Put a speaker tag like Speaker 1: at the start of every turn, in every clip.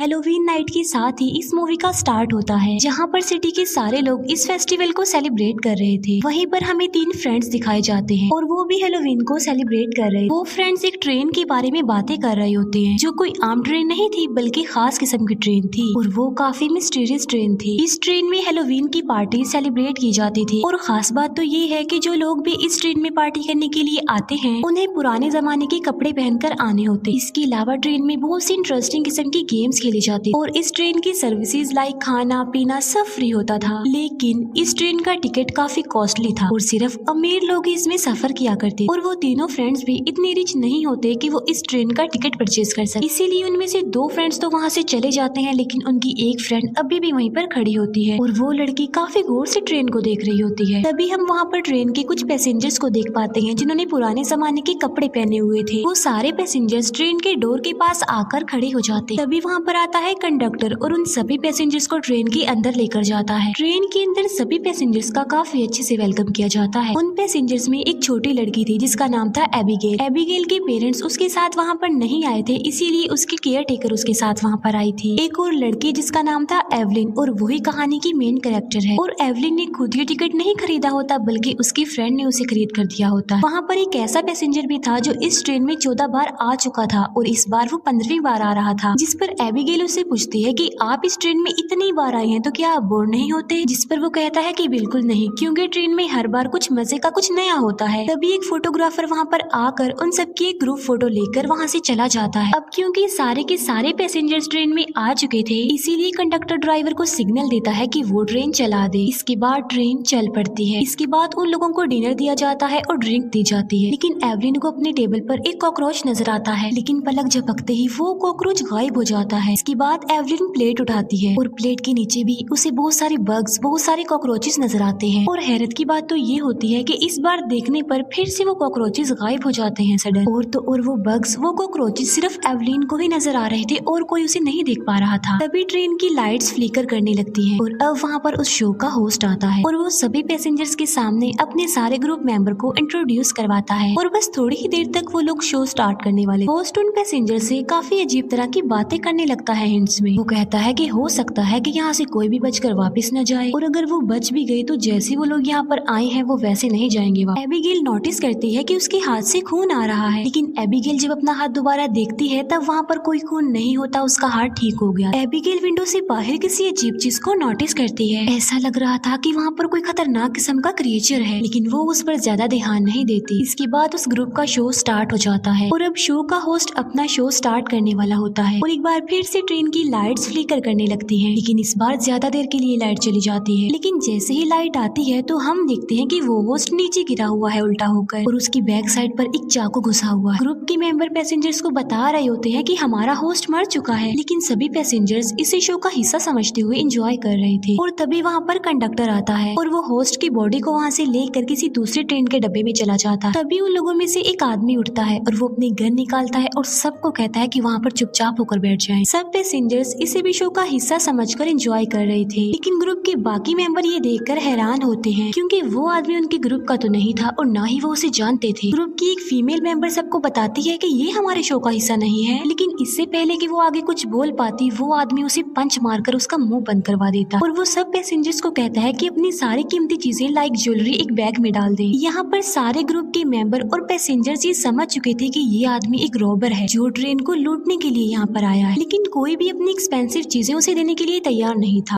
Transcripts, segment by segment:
Speaker 1: Halloween night के साथ ही इस मूवी का स्टार्ट होता है, जहाँ पर सिटी के सारे लोग इस फेस्टिवल को सेलिब्रेट कर रहे थे। वहीं पर हमें 3 फ्रेंड्स दिखाए जाते हैं और वो भी हेलोवीन को सेलिब्रेट कर रहे। वो फ्रेंड्स एक ट्रेन के बारे में बातें कर रहे होते हैं, जो कोई आम ट्रेन नहीं थी बल्कि खास किस्म की ट्रेन थी और वो काफी मिस्टीरियस ट्रेन थी। इस ट्रेन में हेलोवीन की पार्टी सेलिब्रेट की जाती थी और खास बात तो ये है कि जो लोग भी इस ट्रेन में पार्टी करने के लिए आते हैं उन्हें पुराने जमाने के कपड़े पहनकर आने होते। इसके अलावा ट्रेन में बहुत सी इंटरेस्टिंग किस्म की गेम्स खेली जाती और इस ट्रेन की सर्विसेज लाइक खाना पीना सब फ्री होता था। लेकिन इस ट्रेन का टिकट काफी कॉस्टली था और सिर्फ अमीर लोग ही इसमें सफर किया करते और वो तीनों फ्रेंड्स भी इतने रिच नहीं होते कि वो इस ट्रेन का टिकट परचेज कर सके। इसीलिए उनमें से 2 फ्रेंड्स तो वहाँ से चले जाते हैं, लेकिन उनकी एक फ्रेंड अभी भी वहीं पर खड़ी होती है और वो लड़की काफी गौर से ट्रेन को देख रही होती है। तभी हम वहाँ पर ट्रेन के कुछ पैसेंजर्स को देख पाते हैं जिन्होंने पुराने जमाने के कपड़े पहने हुए थे। वो सारे पैसेंजर्स ट्रेन के डोर के पास आकर खड़े हो जाते। तभी वहाँ पर आता है कंडक्टर और उन सभी पैसेंजर्स को ट्रेन के अंदर लेकर जाता है। ट्रेन के अंदर सभी पैसेंजर्स का काफी अच्छे से वेलकम किया जाता है। उन पैसेंजर्स में एक छोटी लड़की थी जिसका नाम था एबिगेल। एबिगेल के पेरेंट्स उसके साथ वहाँ पर नहीं आए थे, इसीलिए उसकी केयर टेकर उसके साथ वहाँ पर आई थी। एक और लड़की जिसका नाम था एवलिन और वही कहानी की मेन कैरेक्टर है। और एवलिन ने खुद ये टिकट नहीं खरीदा होता बल्कि उसकी फ्रेंड ने उसे खरीद कर दिया होता। वहाँ पर एक ऐसा पैसेंजर भी था जो इस ट्रेन में 14 बार आ चुका था और इस बार वो 15वीं बार आ रहा था। जिस पर एबिगेल उसे पूछती है कि आप इस ट्रेन में इतनी बार आए हैं तो क्या आप बोर नहीं होते? जिस पर वो कहता है कि बिल्कुल नहीं, क्योंकि ट्रेन में हर बार कुछ मजे का कुछ नया होता है। तभी एक फोटोग्राफर वहाँ पर आकर उन सबकी एक ग्रुप फोटो लेकर वहाँ से चला जाता है। अब क्योंकि सारे के सारे पैसेंजर्स ट्रेन में आ चुके थे, इसीलिए कंडक्टर ड्राइवर को सिग्नल देता है कि वो ट्रेन चला दे। इसके बाद ट्रेन चल पड़ती है। इसके बाद उन लोगों को डिनर दिया जाता है और ड्रिंक दी जाती है। लेकिन एवलिन को अपने टेबल पर एक कॉकरोच नजर आता है, लेकिन पलक झपकते ही वो कॉकरोच गायब हो जाता है। इसके बाद एवलिन प्लेट उठाती है और प्लेट के नीचे भी उसे बहुत सारे बग्स, बहुत सारे कॉकरोचेस नजर आते हैं। और हैरत की बात तो ये होती है कि इस बार देखने पर फिर से वो कॉकरोचेस गायब हो जाते हैं सडन। और वो बग्स, वो कॉकरोचेस सिर्फ एवलिन को ही नजर आ रहे थे और कोई उसे नहीं देख पा रहा था। तभी ट्रेन की लाइट्स फ्लिकर करने लगती हैं और अब वहाँ पर उस शो का होस्ट आता है और वो सभी पैसेंजर्स के सामने अपने सारे ग्रुप मेंबर को इंट्रोड्यूस करवाता है और बस थोड़ी ही देर तक वो लोग शो स्टार्ट करने वाले। होस्ट उन पैसेंजर से काफी अजीब तरह की बातें करने लगता है हिंट्स में। वो कहता है कि हो सकता है कि यहाँ से कोई भी बचकर वापस न जाए और अगर वो बच भी गए तो जैसे वो लोग यहाँ पर आए हैं वो वैसे नहीं जाएंगे। एबिगेल नोटिस करती है कि उसके हाथ से खून आ रहा है, लेकिन एबिगेल जब अपना हाथ दोबारा देखती है तब वहाँ पर कोई खून नहीं होता, उसका हाथ ठीक हो गया। एबिगेल विंडो से बाहर किसी अजीब चीज को नोटिस करती है। ऐसा लग रहा था कि वहाँ पर कोई खतरनाक किस्म का क्रिएचर है, लेकिन वो उस पर ज्यादा ध्यान नहीं देती। इसके बाद उस ग्रुप का शो स्टार्ट हो जाता है और अब शो का होस्ट अपना शो स्टार्ट करने वाला होता है और एक बार फिर से ट्रेन की लाइट्स फ्लिकर करने लगती हैं, लेकिन इस बार ज्यादा देर के लिए लाइट चली जाती है। लेकिन जैसे ही लाइट आती है तो हम देखते हैं कि वो होस्ट नीचे गिरा हुआ है उल्टा होकर और उसकी बैक साइड पर एक चाकू घुसा हुआ है। ग्रुप के मेंबर पैसेंजर्स को बता रहे होते हैं कि हमारा होस्ट मर चुका है, लेकिन सभी पैसेंजर्स इसे शो का हिस्सा समझते हुए एंजॉय कर रहे थे। और तभी वहाँ पर कंडक्टर आता है और वो होस्ट की बॉडी को वहाँ से लेकर किसी दूसरे ट्रेन के डब्बे में चला जाता है। तभी उन लोगों में से एक आदमी उठता है और वो अपनी गन निकालता है और सबको कहता है कि वहाँ पर चुपचाप होकर बैठ जाएं। सब पैसेंजर्स इसे भी शो का हिस्सा समझकर एंजॉय कर रहे थे, लेकिन ग्रुप के बाकी मेंबर ये देखकर हैरान होते हैं क्योंकि वो आदमी उनके ग्रुप का तो नहीं था और ना ही वो उसे जानते थे। ग्रुप की एक फीमेल मेंबर सबको बताती है कि ये हमारे शो का हिस्सा नहीं है, लेकिन इससे पहले कि वो आगे कुछ बोल पाती वो आदमी उसे पंच मारकर उसका मुंह बंद करवा देता और वो सब पैसेंजर्स को कहता है कि अपनी सारी कीमती चीजें लाइक ज्वेलरी एक बैग में डाल दे। यहाँ पर सारे ग्रुप के मेंबर और पैसेंजर्स ये समझ चुके थे कि ये आदमी एक रॉबर है जो ट्रेन को लूटने के लिए यहाँ पर आया है, लेकिन कोई भी अपनी एक्सपेंसिव चीजें उसे देने के लिए तैयार नहीं था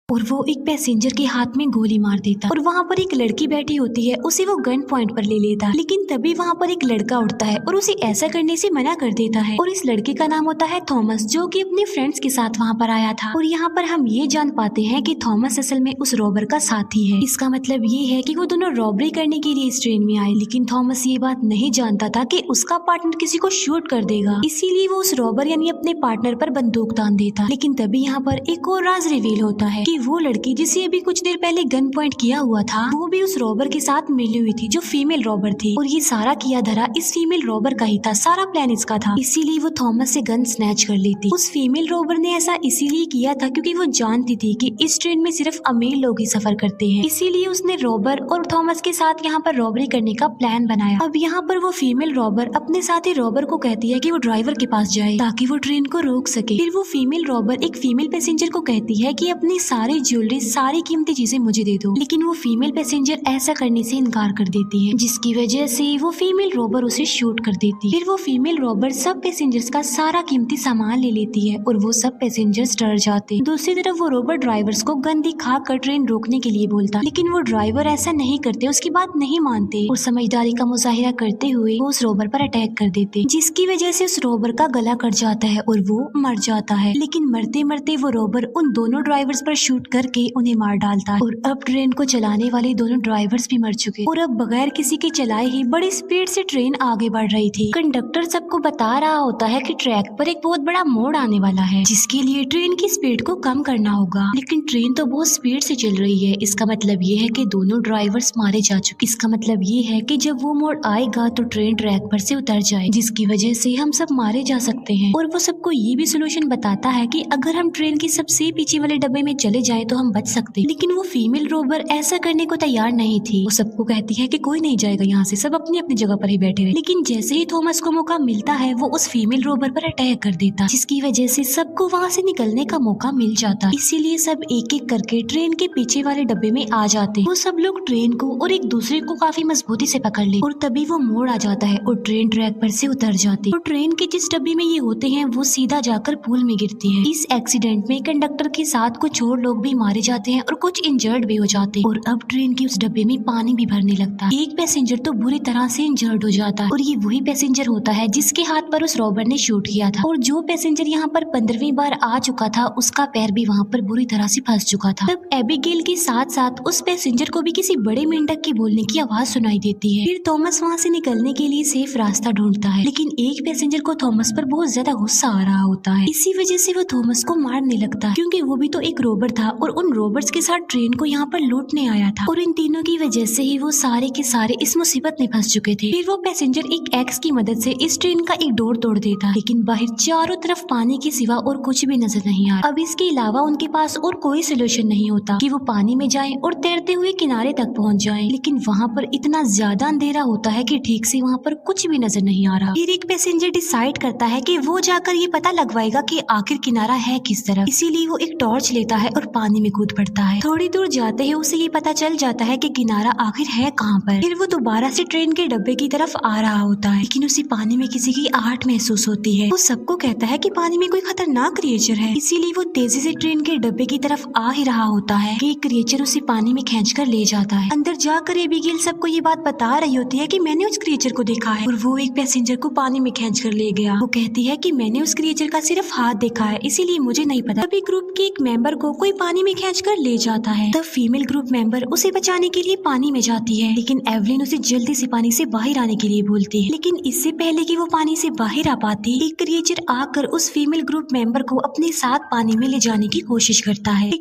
Speaker 1: और वो एक पैसेंजर के हाथ में गोली मार देता और वहाँ पर एक लड़की बैठी होती है, उसे वो गन पॉइंट पर ले लेता। लेकिन तभी वहाँ पर एक लड़का उठता है और उसे ऐसा करने से मना कर देता है और इस लड़के का नाम होता है थॉमस, जो कि अपने फ्रेंड्स के साथ वहाँ पर आया था। और यहाँ पर हम ये जान पाते हैं कि थॉमस असल में उस रॉबर का साथी है। इसका मतलब ये है कि वो दोनों रॉबरी करने के लिए इस ट्रेन में आए, लेकिन थॉमस ये बात नहीं जानता था कि उसका पार्टनर किसी को शूट कर देगा, इसीलिए वो उस रॉबर यानी अपने पार्टनर पर बंदूक तान देता। लेकिन तभी यहाँ पर एक और राज रिवील होता है कि क्योंकि वो लड़की जिसे अभी कुछ देर पहले गन पॉइंट किया हुआ था वो भी उस रॉबर के साथ मिली हुई थी जो फीमेल रॉबर थी, और ये सारा किया धरा इस फीमेल रॉबर का ही था, सारा प्लान इसका था। इसीलिए वो थॉमस से गन स्नैच कर ली थी। उस फीमेल रॉबर ने ऐसा इसीलिए किया था क्योंकि वो जानती थी कि इस ट्रेन में सिर्फ अमीर लोग ही सफर करते हैं, इसीलिए उसने रॉबर और थॉमस के साथ यहाँ पर रॉबरी करने का प्लान बनाया। अब यहाँ पर वो फीमेल रॉबर अपने साथी रॉबर को कहती है कि वो ड्राइवर के पास जाए ताकि वो ट्रेन को रोक सके। फिर वो फीमेल रॉबर एक फीमेल पैसेंजर को कहती है कि अपनी सारी ज्वेलरी, सारी कीमती चीजें मुझे दे दो, लेकिन वो फीमेल पैसेंजर ऐसा करने से इनकार कर देती है, जिसकी वजह से वो फीमेल रॉबर उसे शूट कर देती है। फिर वो फीमेल रॉबर सब पैसेंजर्स का सारा कीमती सामान ले लेती है और वो सब पैसेंजर्स डर जाते हैं। दूसरी तरफ वो रॉबर ड्राइवर्स को गन दिखा कर ट्रेन रोकने के लिए बोलता, लेकिन वो ड्राइवर ऐसा नहीं करते, उसकी बात नहीं मानते और समझदारी का मुजाहिरा करते हुए वो उस रॉबर पर अटैक कर देते, जिसकी वजह से उस रॉबर का गला कट जाता है और वो मर जाता है। लेकिन मरते मरते वो रॉबर उन दोनों ड्राइवर्स पर शूट करके उन्हें मार डालता है और अब ट्रेन को चलाने वाले दोनों ड्राइवर्स भी मर चुके और अब बगैर किसी के चलाए ही बड़ी स्पीड से ट्रेन आगे बढ़ रही थी। कंडक्टर सबको बता रहा होता है कि ट्रैक पर एक बहुत बड़ा मोड़ आने वाला है, जिसके लिए ट्रेन की स्पीड को कम करना होगा, लेकिन ट्रेन तो बहुत स्पीड से चल रही है। इसका मतलब ये है कि दोनों ड्राइवर्स मारे जा चुके। इसका मतलब ये है कि जब वो मोड़ आएगा तो ट्रेन ट्रैक पर से उतर जाए, जिसकी वजह से हम सब मारे जा सकते हैं। और वो सबको ये भी सोल्यूशन बताता है कि अगर हम ट्रेन के सबसे पीछे वाले डब्बे में चले जाए तो हम बच सकते हैं, लेकिन वो फीमेल रोबर ऐसा करने को तैयार नहीं थी। वो सबको कहती है कि कोई नहीं जाएगा यहाँ से, सब अपनी अपनी जगह पर ही बैठे हुए। लेकिन जैसे ही थॉमस को मौका मिलता है वो उस फीमेल रोबर पर अटैक कर देता, जिसकी वजह से सबको वहाँ से निकलने का मौका मिल जाता। इसीलिए सब एक एक करके ट्रेन के पीछे वाले डब्बे में आ जाते। वो सब लोग ट्रेन को और एक दूसरे को काफी मजबूती से पकड़ ले और तभी वो मोड़ आ जाता है और ट्रेन ट्रैक पर से उतर जाती। और ट्रेन के जिस डब्बे में ये होते हैं वो सीधा जाकर पूल में गिरती है। इस एक्सीडेंट में कंडक्टर के साथ कुछ और लोग भी मारे जाते हैं और कुछ इंजर्ड भी हो जाते हैं। और अब ट्रेन के उस डब्बे में पानी भी भरने लगता है। एक पैसेंजर तो बुरी तरह से इंजर्ड हो जाता है और ये वही पैसेंजर होता है जिसके हाथ पर उस रॉबर ने शूट किया था। और जो पैसेंजर यहाँ पर 15वीं बार आ चुका था उसका पैर भी वहाँ पर बुरी तरह से फंस चुका था। तब एबिगेल के साथ साथ उस पैसेंजर को भी किसी बड़े मेंढक के बोलने की आवाज सुनाई देती है। फिर थॉमस वहाँ से निकलने के लिए सेफ रास्ता ढूंढता है, लेकिन एक पैसेंजर को थॉमस पर बहुत ज्यादा गुस्सा आ रहा होता है। इसी वजह से वो थॉमस को मारने लगता है, क्योंकि वो भी तो एक रोबर था और उन रोबर्स के साथ ट्रेन को यहाँ पर लूटने आया था। और इन तीनों की वजह से ही वो सारे के सारे इस मुसीबत में फंस चुके थे। फिर वो पैसेंजर एक एक्स की मदद से इस ट्रेन का एक डोर तोड़ देता, लेकिन बाहर चारों तरफ पानी के सिवा और कुछ भी नजर नहीं आ रहा। अब इसके अलावा उनके पास और कोई सोल्यूशन नहीं होता कि वो पानी में जाएं और तैरते हुए किनारे तक पहुंच जाएं। लेकिन वहाँ पर इतना ज्यादा अंधेरा होता है कि ठीक से वहाँ पर कुछ भी नजर नहीं आ रहा। फिर एक पैसेंजर डिसाइड करता है कि वो जाकर ये पता लगवाएगा कि आखिर किनारा है किस तरफ। इसीलिए वो एक टॉर्च लेता है और पानी में कूद पड़ता है। थोड़ी दूर जाते ही उसे ये पता चल जाता है कि किनारा आखिर है कहाँ पर। फिर वो दोबारा से ट्रेन के डब्बे की तरफ आ रहा होता है, लेकिन उसे पानी में किसी की आहट महसूस होती है। वो सबको कहता है कि पानी में कोई खतरनाक क्रिएचर है, इसीलिए वो तेजी से ट्रेन के डब्बे की तरफ आ ही रहा होता है कि एक क्रिएचर उसे पानी में खींचकर ले जाता है। अंदर जाकर एबिगेल सबको ये बात बता रही होती है कि मैंने उस क्रिएचर को देखा है और वो एक पैसेंजर को पानी में खींचकर ले गया। वो कहती है कि मैंने उस क्रिएचर का सिर्फ हाथ देखा है, इसीलिए मुझे नहीं पता। तभी ग्रुप के एक मेंबर को कोई पानी में खींचकर ले जाता है। तब फीमेल ग्रुप मेंबर उसे बचाने के लिए पानी में जाती है, लेकिन एवलिन उसे जल्दी से पानी से बाहर आने के लिए बोलती है। लेकिन इससे पहले कि वो पानी से बाहर आ पाती, एक क्रिएचर आकर उस फीमेल ग्रुप मेंबर को अपने साथ पानी में ले जाने की कोशिश करता है,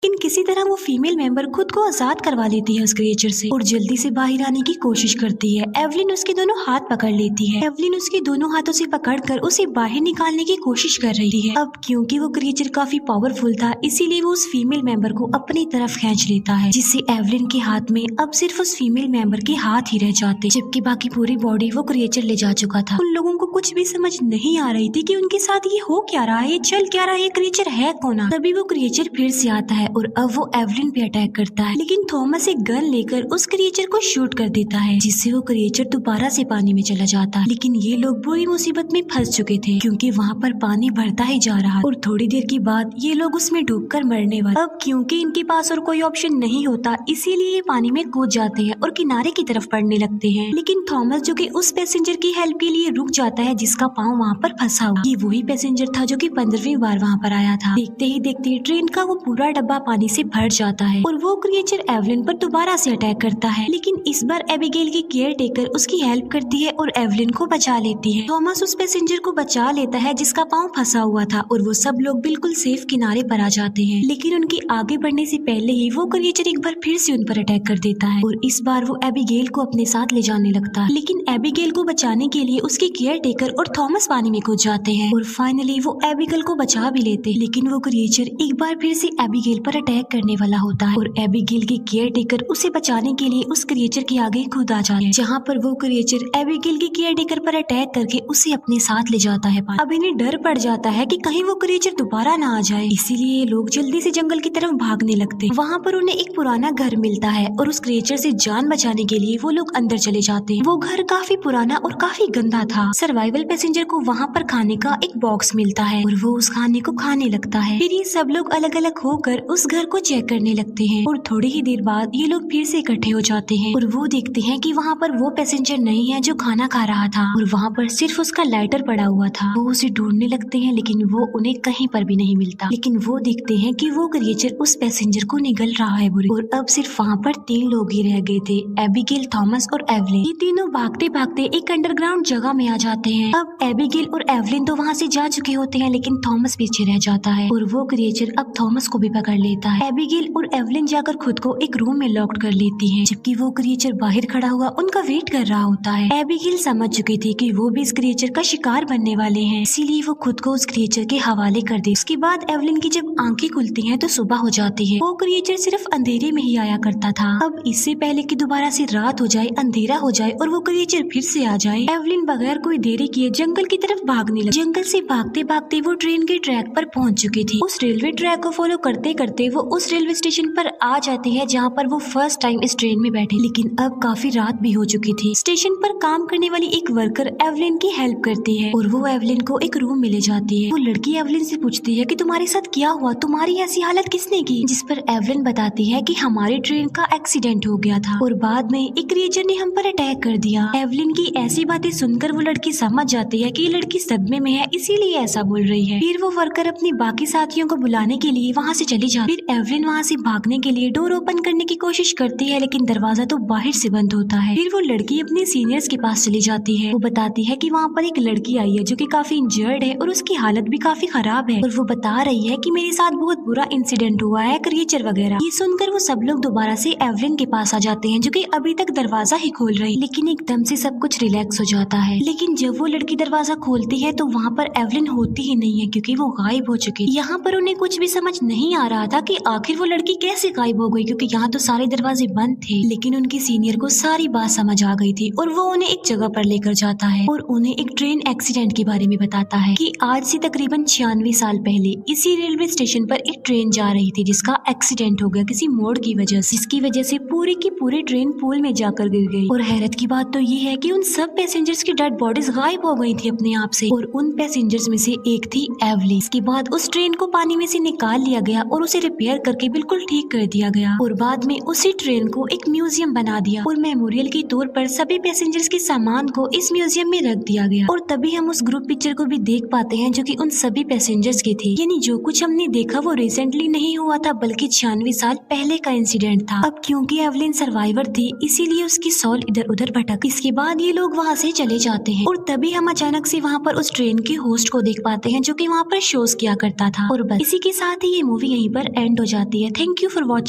Speaker 1: लेकिन किसी तरह वो फीमेल मेंबर खुद को आजाद करवा लेती है उस क्रिएचर से और जल्दी से बाहर आने की कोशिश करती है। एवलिन उसके दोनों हाथ पकड़ लेती है। एवलिन उसके दोनों हाथों से पकड़कर उसे बाहर निकालने की कोशिश कर रही है। अब क्योंकि वो क्रिएचर काफी पावरफुल था, इसीलिए वो उस फीमेल मेंबर को अपनी तरफ खींच लेता है, जिससे एवलिन के हाथ में अब सिर्फ उस फीमेल मेंबर के हाथ ही रह जाते, जबकि बाकी पूरी बॉडी वो क्रिएचर ले जा चुका था। उन लोगों को कुछ भी समझ नहीं आ रही थी कि उनके साथ ये हो क्या रहा है, ये चल क्या रहा है, ये क्रिएचर है कौन। तभी वो क्रिएचर फिर से आता है और अब वो एवलिन पे अटैक करता है, लेकिन थॉमस एक गन लेकर उस क्रिएचर को शूट कर देता है, जिससे वो क्रिएचर दोबारा से पानी में चला जाता है। लेकिन ये लोग बुरी मुसीबत में फंस चुके थे, क्योंकि वहाँ पर पानी बढ़ता ही जा रहा और थोड़ी देर के बाद ये लोग उसमें डूबकर मरने वाले। अब क्योंकि इनके पास और कोई ऑप्शन नहीं होता, इसीलिए ये पानी में कूद जाते हैं और किनारे की तरफ बढ़ने लगते हैं। लेकिन थॉमस जो कि उस पैसेंजर की हेल्प के लिए रुक जाता है जिसका पाँव वहाँ पर फंसा हुआ। ये वही पैसेंजर था जो कि 15वीं बार वहाँ पर आया था। देखते ही देखते ट्रेन का वो पूरा डब्बा पानी से भर जाता है और वो क्रिएचर एवलिन पर दोबारा से अटैक करता है। लेकिन इस बार एबिगेल की केयर टेकर उसकी हेल्प करती है और एवलिन को बचा लेती है। थॉमस उस पैसेंजर को बचा लेता है जिसका पाँव फंसा हुआ था और वो सब लोग बिल्कुल सेफ किनारे पर आ जाते हैं। लेकिन उनके आगे बढ़ने से पहले ही वो क्रिएचर एक बार फिर से उन पर अटैक कर देता है और इस बार वो एबिगेल को अपने साथ ले जाने लगता है। लेकिन एबिगेल को बचाने के लिए उसके केयर टेकर और थॉमस पानी में कूद जाते हैं और फाइनली वो एबिगेल को बचा भी लेते हैं। लेकिन वो क्रिएचर एक बार फिर से एबिगेल पर अटैक करने वाला होता है और एबिगेल के केयर टेकर उसे बचाने के लिए उस क्रिएचर के आगे कूद आ जाते हैं, जहाँ पर वो क्रिएचर एबिगेल के केयर टेकर पर अटैक करके उसे अपने साथ ले जाता है। अब इन्हें डर पड़ जाता है कि कहीं वो क्रिएचर दोबारा ना आ जाए, इसीलिए ये लोग जल्दी से जंगल की तरफ भागने लगते हैं। वहाँ पर उन्हें एक पुराना घर मिलता है और उस क्रिएचर से जान बचाने के लिए वो लोग अंदर चले जाते हैं। वो घर काफी पुराना और काफी गंदा था। सर्वाइवल पैसेंजर को वहाँ पर खाने का एक बॉक्स मिलता है और वो उस खाने को खाने लगता है। फिर ये सब लोग अलग अलग होकर उस घर को चेक करने लगते हैं और थोड़ी ही देर बाद ये लोग फिर से इकट्ठे हो जाते हैं और वो देखते हैं कि वहाँ पर वो पैसेंजर नहीं है जो खाना खा रहा था और वहाँ पर सिर्फ उसका लाइटर पड़ा हुआ था। वो उसे ढूंढने लगते हैं लेकिन वो उन्हें कहीं पर भी नहीं मिलता। लेकिन वो देखते हैं कि वो क्रिएचर उस पैसेंजर को निगल रहा है बुरी। और अब सिर्फ वहाँ पर 3 लोग ही रह गए थे, एबिगेल, थॉमस और एवलिन। ये तीनों भागते भागते एक अंडरग्राउंड जगह में आ जाते हैं। अब एबिगेल और एवलिन तो वहाँ से जा चुके होते हैं लेकिन थॉमस पीछे रह जाता है और वो क्रिएचर अब थॉमस को भी पकड़ लेता है। एबिगेल और एवलिन जाकर खुद को एक रूम में लॉक्ड कर लेती हैं, जबकि वो क्रिएचर बाहर खड़ा हुआ उनका वेट कर रहा होता है। एबिगेल समझ चुकी थी कि वो भी इस क्रिएचर का शिकार बनने वाले हैं, इसीलिए वो खुद को उस क्रिएचर के हवाले कर दी। उसके बाद एवलिन की जब आंखें खुलती हैं तो सुबह हो जाती है। वो क्रिएचर सिर्फ अंधेरे में ही आया करता था। अब इससे पहले कि दोबारा से रात हो जाए, अंधेरा हो जाए और वो क्रिएचर फिर से आ जाए, एवलिन बगैर कोई देरी किए जंगल की तरफ भागने लगी। जंगल से भागते भागते वो ट्रेन के ट्रैक पर पहुंच चुकी थी। उस रेलवे ट्रैक को फॉलो करते करते वो उस रेलवे स्टेशन पर आ जाती है जहाँ पर वो फर्स्ट टाइम इस ट्रेन में बैठी। लेकिन अब काफी रात भी हो चुकी थी। स्टेशन पर काम करने वाली एक वर्कर एवलिन की हेल्प करती है और वो एवलिन को एक रूम में ले जाती है। वो लड़की एवलिन से पूछती है कि तुम्हारे साथ क्या हुआ, तुम्हारी ऐसी हालत किसने की? जिस पर एवलिन बताती है कि हमारी ट्रेन का एक्सीडेंट हो गया था और बाद में एक क्रिएचर ने हम पर अटैक कर दिया। एवलिन की ऐसी बातें सुनकर वो लड़की समझ जाती है कि ये लड़की सदमे में है, इसीलिए ऐसा बोल रही है। फिर वो वर्कर अपनी बाकी साथियों को बुलाने के लिए वहाँ से चली जाती है। फिर एवलिन वहाँ से भागने के लिए डोर ओपन करने की कोशिश करती है लेकिन दरवाजा तो बाहर से बंद होता है। फिर वो लड़की अपने सीनियर्स के पास चली जाती है। वो बताती है कि वहाँ पर एक लड़की आई है जो कि काफी इंजर्ड है और उसकी हालत भी काफी खराब है और वो बता रही है कि मेरे साथ बहुत बुरा इंसिडेंट हुआ है, क्रिएचर वगैरह। ये सुनकर वो सब लोग दोबारा से एवलिन के पास आ जाते हैं जो कि अभी तक दरवाजा ही खोल रही, लेकिन एकदम से सब कुछ रिलैक्स हो जाता है। लेकिन जब वो लड़की दरवाजा खोलती है तो वहाँ पर एवलिन होती ही नहीं है क्योंकि वो गायब हो चुकी। यहाँ पर उन्हें कुछ भी समझ नहीं आ रहा था कि आखिर वो लड़की कैसे गायब हो गई, क्योंकि यहाँ तो सारे दरवाजे बंद थे। लेकिन उनकी सीनियर को सारी बात समझ आ गई थी और वो उन्हें एक जगह पर लेकर जाता है और उन्हें एक ट्रेन एक्सीडेंट के बारे में बताता है कि आज से तकरीबन 96 साल पहले इसी रेलवे स्टेशन पर एक ट्रेन जा रही थी जिसका एक्सीडेंट हो गया किसी मोड़ की वजह से, जिसकी वजह से पूरी की पूरी ट्रेन पूल में जाकर गिर गई। और हैरत की बात तो ये है कि उन सब पैसेंजर्स की डेड बॉडीज गायब हो गई थी अपने आप से और उन पैसेंजर्स में से एक थी एवलिन। इसके बाद उस ट्रेन को पानी में से निकाल लिया गया और उसे रिपेयर करके बिल्कुल ठीक कर दिया गया और बाद में उसी ट्रेन को एक म्यूजियम बना दिया और मेमोरियल के तौर पर सभी पैसेंजर्स के सामान को इस म्यूजियम में रख दिया गया। और तभी हम उस ग्रुप पिक्चर को भी देख पाते हैं जो कि उन सभी पैसेंजर्स की थी। यानी जो कुछ हमने देखा वो रिसेंटली नहीं हुआ था बल्कि 96 साल पहले का इंसिडेंट था। अब क्योंकि एवलिन सर्वाइवर थी इसीलिए उसकी सोल इधर उधर भटक। इसके बाद ये लोग वहाँ से चले जाते हैं और तभी हम अचानक से वहाँ पर उस ट्रेन के होस्ट को देख पाते हैं जो कि वहाँ पर शोज किया करता था। और बस इसी के साथ ही ये मूवी यहीं पर एंड हो जाती है। Thank you for watching.